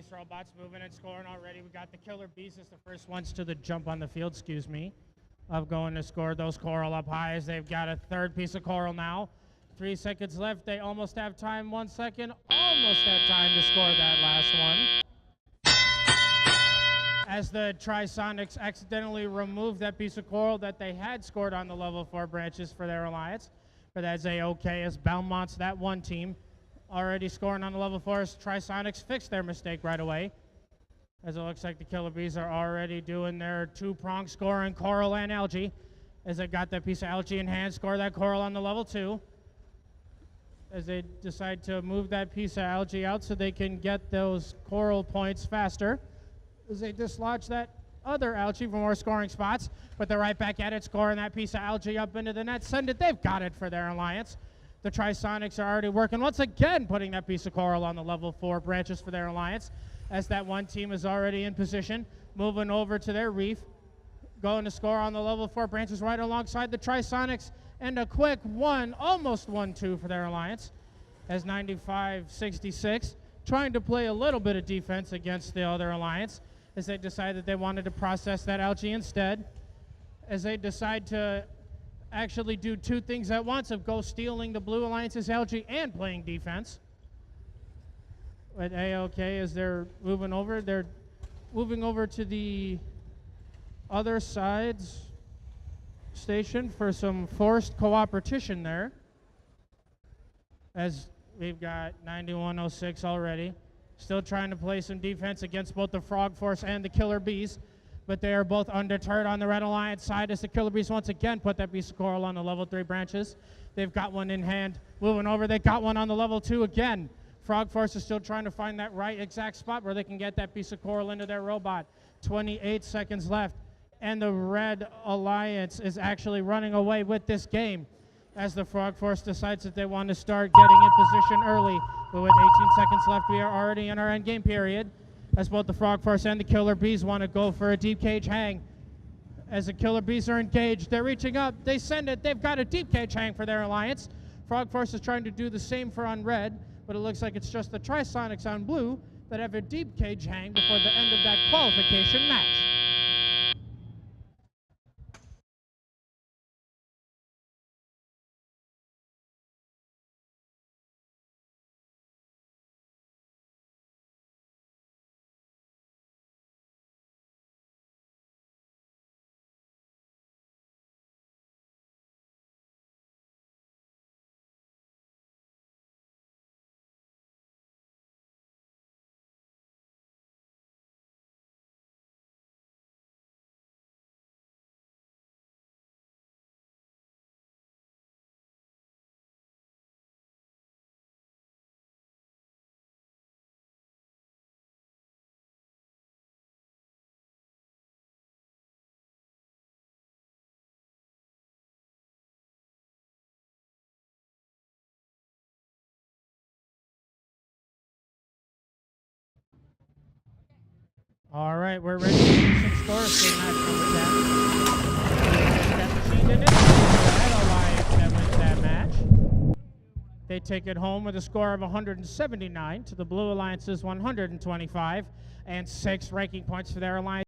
Beast robots moving and scoring already. We got the Killer Bees as the first ones to the jump on the field, of going to score those coral up high as they've got a third piece of coral now. 3 seconds left. They almost have time. 1 second. Almost have time to score that last one. As the Trisonics accidentally removed that piece of coral that they had scored on the level 4 branches for their alliance. But that's A-okay as Belmont's that one team already scoring on the level 4s. Trisonics fixed their mistake right away, as it looks like the Killer Bees are already doing their two-prong scoring coral and algae, as they got that piece of algae in hand, score that coral on the level 2, as they decide to move that piece of algae out so they can get those coral points faster, as they dislodge that other algae for more scoring spots, but they're right back at it, scoring that piece of algae up into the net. Send it. They've got it for their alliance. The Trisonics are already working once again, putting that piece of coral on the level 4 branches for their alliance, as that one team is already in position, moving over to their reef, going to score on the level 4 branches right alongside the Trisonics, and a quick one, almost 1-2 for their alliance, as 95-66, trying to play a little bit of defense against the other alliance, as they decide that they wanted to process that algae instead, as they decide to actually do two things at once, of go stealing the Blue Alliance's algae and playing defense. But A-okay, as they're moving over to the other side's station for some forced cooperation there, as we've got 9106 already, still trying to play some defense against both the Frog Force and the Killer Bees, but they are both undeterred on the Red Alliance side, as the Killer Bees once again put that piece of coral on the level 3 branches. They've got one in hand, moving over. They got one on the level 2 again. Frog Force is still trying to find that right exact spot where they can get that piece of coral into their robot. 28 seconds left, and the Red Alliance is actually running away with this game, as the Frog Force decides that they want to start getting in position early. But with 18 seconds left, we are already in our end game period, as both the Frog Force and the Killer Bees want to go for a deep cage hang. As the Killer Bees are engaged, they're reaching up, they send it, they've got a deep cage hang for their alliance. Frog Force is trying to do the same for on red, but it looks like it's just the Trisonics on blue that have a deep cage hang before the end of that qualification match. All right, we're ready to see some scores for match number 10. That machine did it. The Red Alliance that wins that match. They take it home with a score of 179 to the Blue Alliance's 125, and 6 ranking points for their alliance.